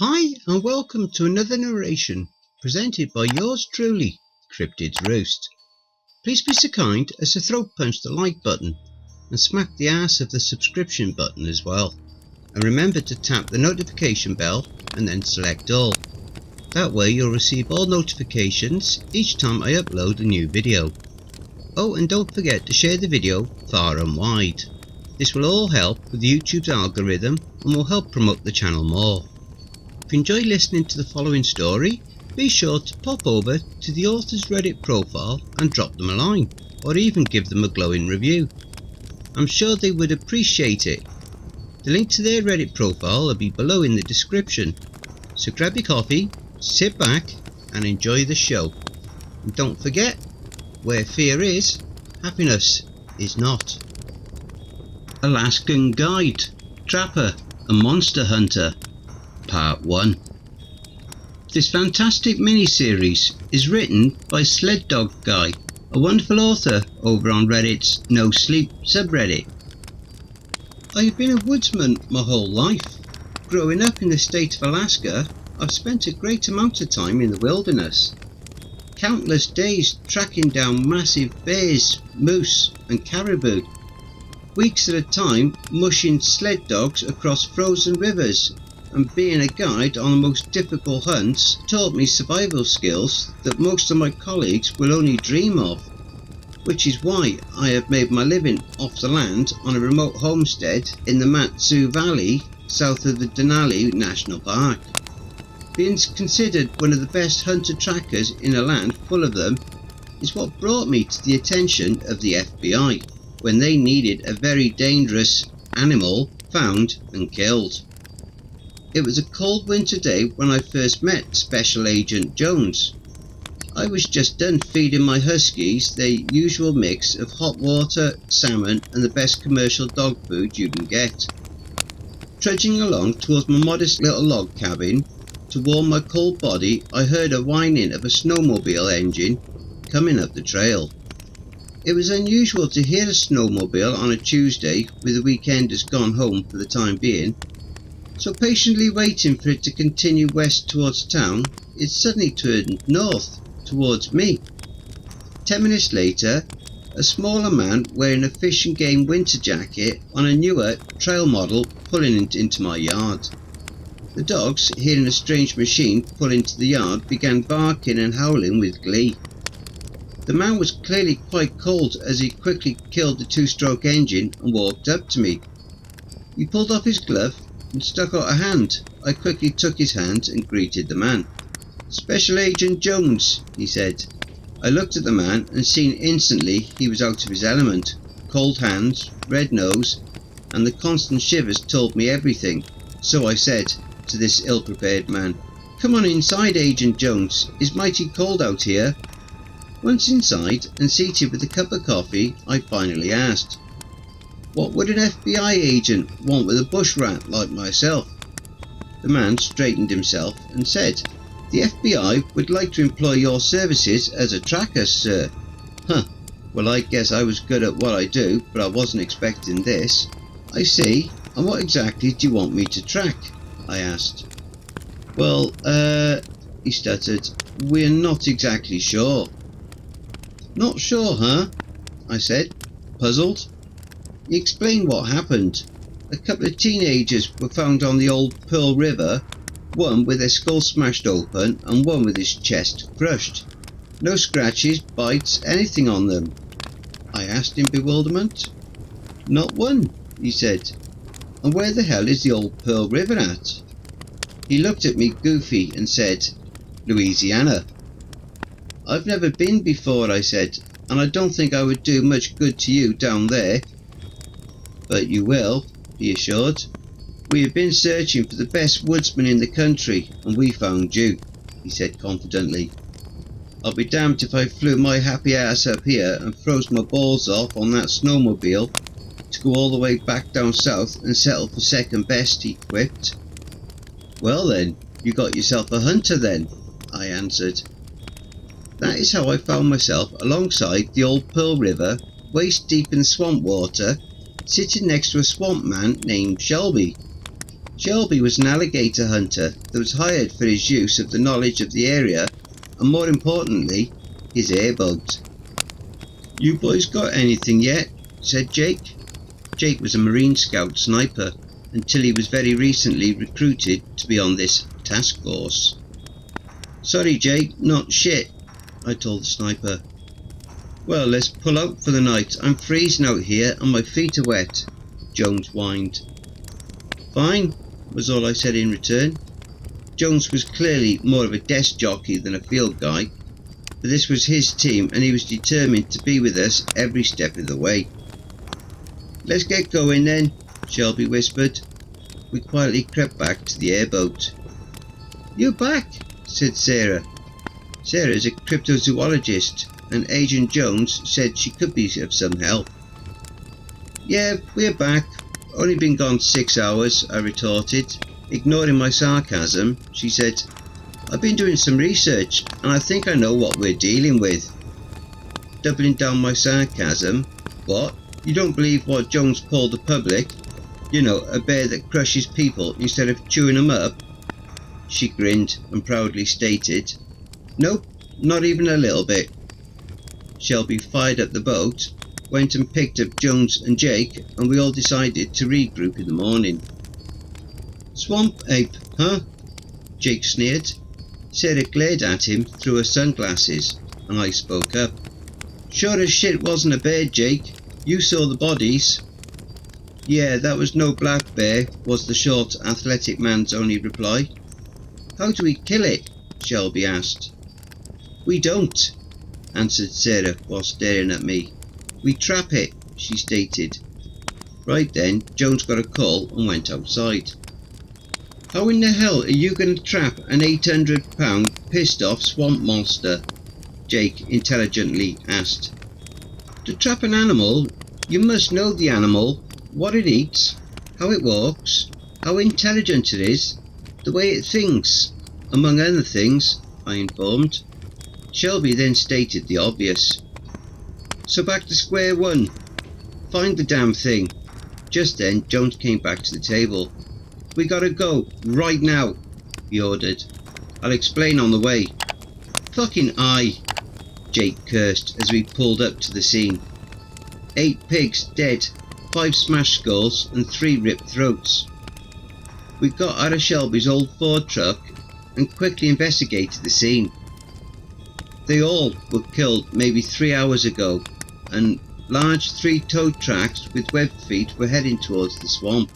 Hi and welcome to another narration presented by yours truly, Cryptids Roost. Please be so kind as to throat punch the like button and smack the ass of the subscription button as well. And remember to tap the notification bell and then select all. That way you'll receive all notifications each time I upload a new video. Oh, and don't forget to share the video far and wide. This will all help with YouTube's algorithm and will help promote the channel more. If you enjoy listening to the following story, be sure to pop over to the author's Reddit profile and drop them a line, or even give them a glowing review. I'm sure they would appreciate it. The link to their Reddit profile will be below in the description. So grab your coffee, sit back and enjoy the show. And don't forget, where fear is, happiness is not. Alaskan Guide, Trapper and Monster Hunter, Part 1. This fantastic mini-series is written by SledDogGuy, a wonderful author over on Reddit's NoSleep subreddit. I have been a woodsman my whole life. Growing up in the state of Alaska, I've spent a great amount of time in the wilderness. Countless days tracking down massive bears, moose and caribou. Weeks at a time mushing sled dogs across frozen rivers, and being a guide on the most difficult hunts taught me survival skills that most of my colleagues will only dream of, which is why I have made my living off the land on a remote homestead in the Myuu Valley south of the Denali National Park. Being considered one of the best hunter trackers in a land full of them is what brought me to the attention of the FBI when they needed a very dangerous animal found and killed. It was a cold winter day when I first met Special Agent Jones. I was just done feeding my huskies their usual mix of hot water, salmon and the best commercial dog food you can get. Trudging along towards my modest little log cabin to warm my cold body, I heard a whining of a snowmobile engine coming up the trail. It was unusual to hear a snowmobile on a Tuesday with the weekenders gone home for the time being. So patiently waiting for it to continue west towards town, it suddenly turned north towards me. 10 minutes later, a smaller man wearing a fish and game winter jacket on a newer trail model pulling into my yard. The dogs, hearing a strange machine pull into the yard, began barking and howling with glee. The man was clearly quite cold as he quickly killed the two-stroke engine and walked up to me. He pulled off his glove and stuck out a hand. I quickly took his hand and greeted the man. "Special Agent Jones," he said. I looked at the man and seen instantly he was out of his element. Cold hands, red nose, and the constant shivers told me everything. So I said to this ill-prepared man, "Come on inside, Agent Jones. It's mighty cold out here." Once inside and seated with a cup of coffee, I finally asked, "What would an FBI agent want with a bush rat like myself?" The man straightened himself and said, "The FBI would like to employ your services as a tracker, sir." Huh, well I guess I was good at what I do, but I wasn't expecting this. "I see, and what exactly do you want me to track?" I asked. "Well, he stuttered, "we're not exactly sure." "Not sure, huh?" I said, puzzled. He explained what happened. A couple of teenagers were found on the old Pearl River, one with their skull smashed open and one with his chest crushed. No scratches, bites, anything on them. I asked in bewilderment. "Not one," he said. "And where the hell is the old Pearl River at?" He looked at me goofy and said, "Louisiana." "I've never been before," I said, "and I don't think I would do much good to you down there." "But you will," he assured. "We have been searching for the best woodsman in the country, and we found you," he said confidently. "I'll be damned if I flew my happy ass up here and froze my balls off on that snowmobile to go all the way back down south and settle for second best," he quipped. "Well then, you got yourself a hunter then," I answered. That is how I found myself alongside the old Pearl River, waist deep in swamp water, sitting next to a swamp man named Shelby. Shelby was an alligator hunter that was hired for his use of the knowledge of the area and, more importantly, his airboat. "You boys got anything yet?" said Jake. Jake was a Marine Scout sniper until he was very recently recruited to be on this task force. "Sorry Jake, not shit," I told the sniper. "Well, let's pull out for the night. I'm freezing out here and my feet are wet," Jones whined. "Fine," was all I said in return. Jones was clearly more of a desk jockey than a field guy, but this was his team and he was determined to be with us every step of the way. "Let's get going then," Shelby whispered. We quietly crept back to the airboat. "You're back," said Sarah. Sarah is a cryptozoologist, and Agent Jones said she could be of some help. "Yeah, we're back. Only been gone 6 hours," I retorted. Ignoring my sarcasm, she said, "I've been doing some research and I think I know what we're dealing with." Doubling down my sarcasm, "What? You don't believe what Jones called the public? You know, a bear that crushes people instead of chewing them up?" She grinned and proudly stated, "Nope, not even a little bit." Shelby fired up the boat, went and picked up Jones and Jake, and we all decided to regroup in the morning. "Swamp ape, huh?" Jake sneered. Sarah glared at him through her sunglasses, and I spoke up. "Sure as shit wasn't a bear, Jake. You saw the bodies." "Yeah, that was no black bear," was the short, athletic man's only reply. "How do we kill it?" Shelby asked. "We don't," answered Sarah while staring at me. "We trap it," she stated. Right then, Jones got a call and went outside. "How in the hell are you going to trap an 800-pound pissed off swamp monster?" Jake intelligently asked. "To trap an animal, you must know the animal, what it eats, how it walks, how intelligent it is, the way it thinks, among other things," I informed. Shelby then stated the obvious. "So back to square one. Find the damn thing." Just then Jones came back to the table. "We gotta go, right now," he ordered. "I'll explain on the way." "Fucking aye," Jake cursed as we pulled up to the scene. 8 pigs dead, 5 smashed skulls and 3 ripped throats. We got out of Shelby's old Ford truck and quickly investigated the scene. They all were killed maybe 3 hours ago, and large 3-toed tracks with webbed feet were heading towards the swamp.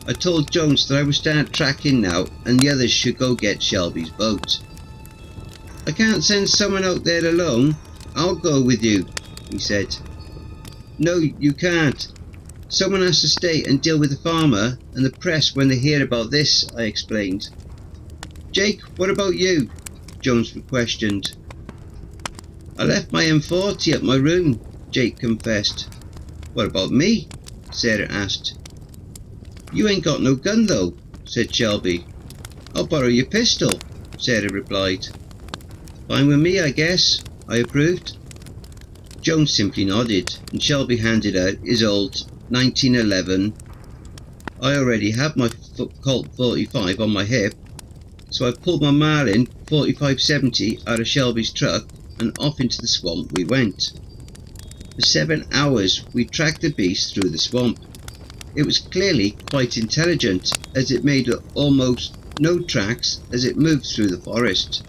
I told Jones that I would start tracking now and the others should go get Shelby's boat. "I can't send someone out there alone. I'll go with you," he said. "No, you can't. Someone has to stay and deal with the farmer and the press when they hear about this," I explained. "Jake, what about you?" Jones questioned. "I left my M40 at my room," Jake confessed. "What about me?" Sarah asked. "You ain't got no gun though," said Shelby. "I'll borrow your pistol," Sarah replied. "Fine with me, I guess," I approved. Jones simply nodded, and Shelby handed out his old 1911. I already had my Colt 45 on my hip, so I pulled my Marlin 45-70 out of Shelby's truck and off into the swamp we went. For 7 hours we tracked the beast through the swamp. It was clearly quite intelligent, as it made almost no tracks as it moved through the forest,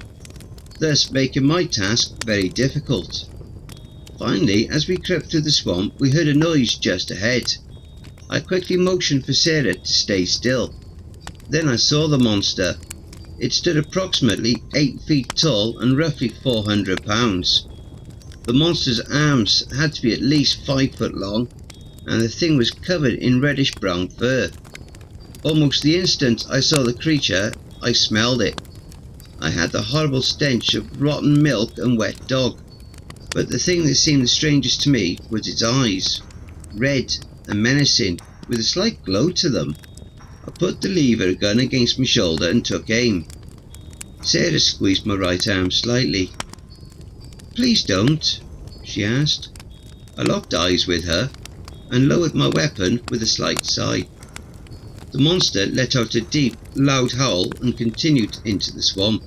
thus making my task very difficult. Finally, as we crept through the swamp, we heard a noise just ahead. I quickly motioned for Sarah to stay still. Then I saw the monster. It stood approximately 8 feet tall and roughly 400 pounds. The monster's arms had to be at least 5 foot long, and the thing was covered in reddish brown fur. Almost the instant I saw the creature, I smelled it. I had the horrible stench of rotten milk and wet dog. But the thing that seemed the strangest to me was its eyes, red and menacing, with a slight glow to them. I put the lever gun against my shoulder and took aim. Sarah squeezed my right arm slightly. "Please don't," she asked. I locked eyes with her and lowered my weapon with a slight sigh. The monster let out a deep, loud howl and continued into the swamp.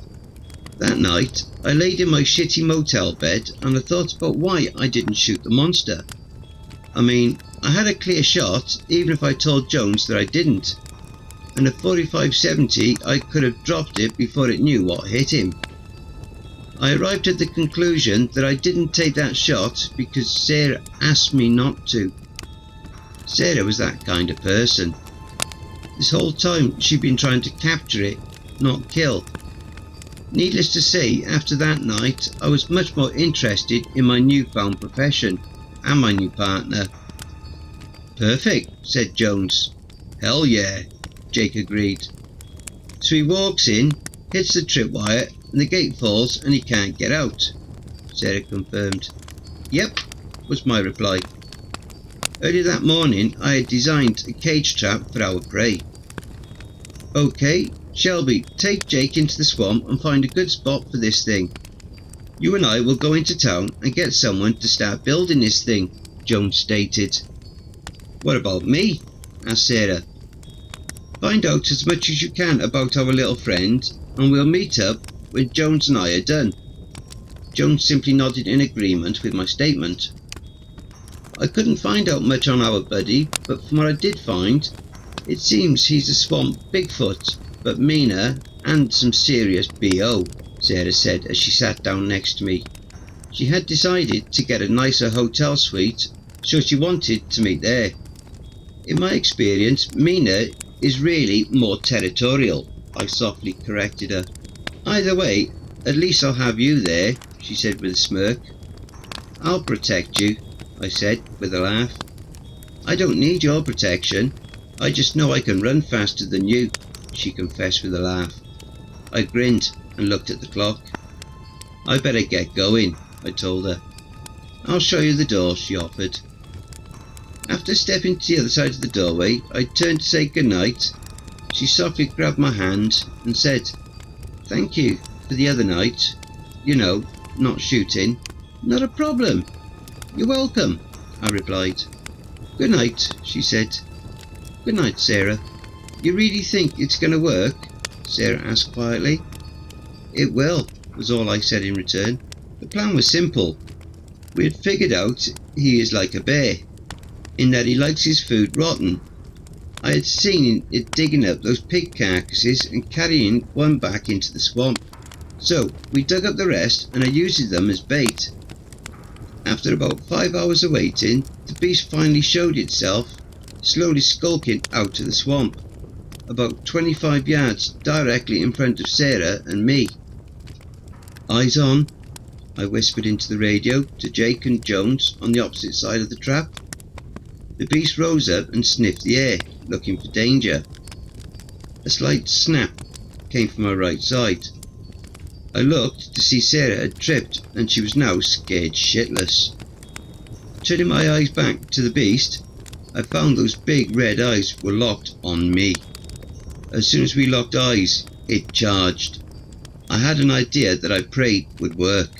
That night, I laid in my shitty motel bed and I thought about why I didn't shoot the monster. I mean, I had a clear shot even if I told Jones that I didn't. And at 45-70 I could have dropped it before it knew what hit him. I arrived at the conclusion that I didn't take that shot because Sarah asked me not to. Sarah was that kind of person. This whole time she'd been trying to capture it, not kill. Needless to say, after that night I was much more interested in my newfound profession and my new partner. "Perfect," said Jones. "Hell yeah," Jake agreed. So he walks in, hits the tripwire and the gate falls and he can't get out, Sarah confirmed. "Yep," was my reply. Earlier that morning I had designed a cage trap for our prey. "Okay, Shelby, take Jake into the swamp and find a good spot for this thing. You and I will go into town and get someone to start building this thing," Jones stated. "What about me?" asked Sarah. "Find out as much as you can about our little friend and we'll meet up when Jones and I are done." Jones simply nodded in agreement with my statement. I couldn't find out much on our buddy, but from what I did find, it seems he's a swamp Bigfoot, but meaner and some serious BO, Sarah said as she sat down next to me. She had decided to get a nicer hotel suite, so she wanted to meet there. "In my experience, meaner is really more territorial," I softly corrected her. "Either way, at least I'll have you there," she said with a smirk. "I'll protect you," I said with a laugh. "I don't need your protection, I just know I can run faster than you," she confessed with a laugh. I grinned and looked at the clock. "I better get going," I told her. "I'll show you the door," she offered. After stepping to the other side of the doorway, I turned to say goodnight. She softly grabbed my hand and said, "Thank you for the other night. You know, not shooting." "Not a problem. You're welcome," I replied. "Good night," she said. "Good night, Sarah." "You really think it's going to work?" Sarah asked quietly. "It will," was all I said in return. The plan was simple. We had figured out he is like a bear, in that he likes his food rotten. I had seen it digging up those pig carcasses and carrying one back into the swamp. So we dug up the rest and I used them as bait. After about 5 hours of waiting, the beast finally showed itself, slowly skulking out of the swamp, about 25 yards directly in front of Sarah and me. "Eyes on," I whispered into the radio to Jake and Jones on the opposite side of the trap. The beast rose up and sniffed the air, looking for danger. A slight snap came from my right side. I looked to see Sarah had tripped and she was now scared shitless. Turning my eyes back to the beast, I found those big red eyes were locked on me. As soon as we locked eyes, it charged. I had an idea that I prayed would work.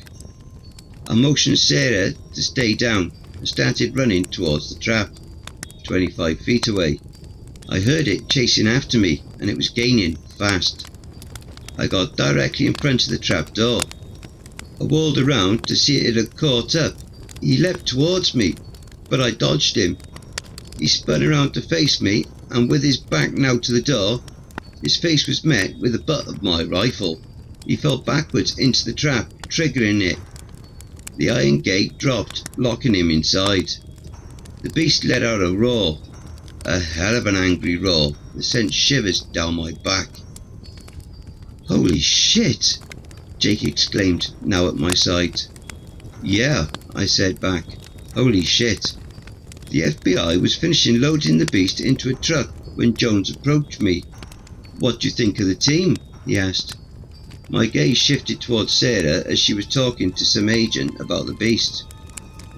I motioned Sarah to stay down and started running towards the trap, 25 feet away. I heard it chasing after me and it was gaining fast. I got directly in front of the trap door. I whirled around to see it had caught up. He leapt towards me, but I dodged him. He spun around to face me, and with his back now to the door, his face was met with the butt of my rifle. He fell backwards into the trap, triggering it. The iron gate dropped, locking him inside. The beast let out a roar, a hell of an angry roar that sent shivers down my back. "Holy shit!" Jake exclaimed, now at my side. "Yeah," I said back. "Holy shit." The FBI was finishing loading the beast into a truck when Jones approached me. "What do you think of the team?" he asked. My gaze shifted towards Sarah as she was talking to some agent about the beast.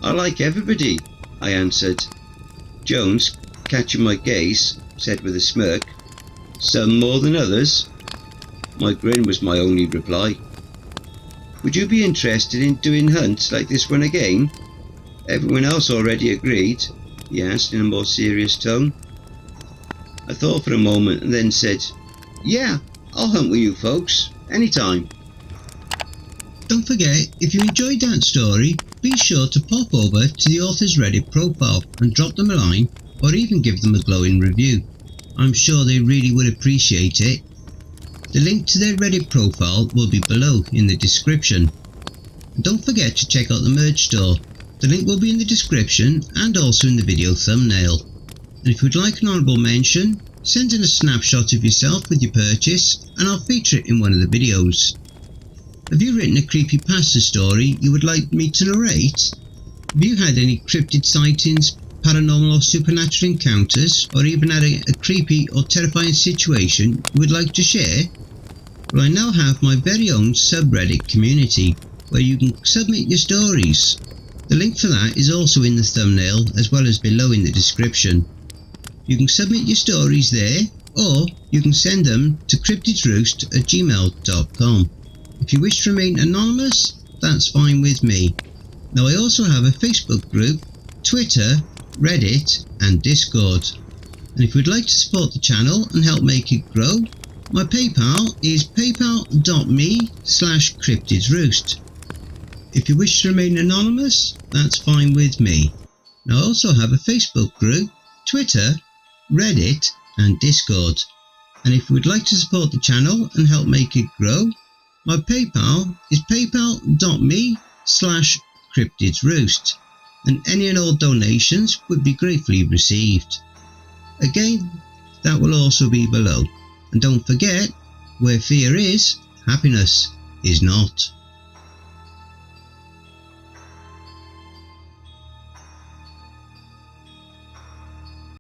"I like everybody," I answered. Jones, catching my gaze, said with a smirk, "Some more than others?" My grin was my only reply. "Would you be interested in doing hunts like this one again?" "Everyone else already agreed," he asked in a more serious tone. I thought for a moment and then said, "Yeah, I'll hunt with you folks, anytime." Don't forget, if you enjoyed that story, be sure to pop over to the author's Reddit profile and drop them a line or even give them a glowing review. I'm sure they really would appreciate it. The link to their Reddit profile will be below in the description. And don't forget to check out the merch store. The link will be in the description and also in the video thumbnail. And if you'd like an honourable mention, send in a snapshot of yourself with your purchase and I'll feature it in one of the videos. Have you written a creepypasta story you would like me to narrate? Have you had any cryptid sightings, paranormal or supernatural encounters, or even had a creepy or terrifying situation you would like to share? Well, I now have my very own subreddit community where you can submit your stories. The link for that is also in the thumbnail as well as below in the description. You can submit your stories there, or you can send them to cryptidsroost@gmail.com. If you wish to remain anonymous, that's fine with me. Now I also have a Facebook group, Twitter, Reddit and Discord. And if you'd like to support the channel and help make it grow, my PayPal is paypal.me/cryptidsroost. If you wish to remain anonymous, that's fine with me. Now I also have a Facebook group, Twitter, Reddit and Discord. And if you would like to support the channel and help make it grow, my PayPal is paypal.me/cryptidsroost, and any and all donations would be gratefully received. Again, that will also be below. And don't forget, where fear is, happiness is not.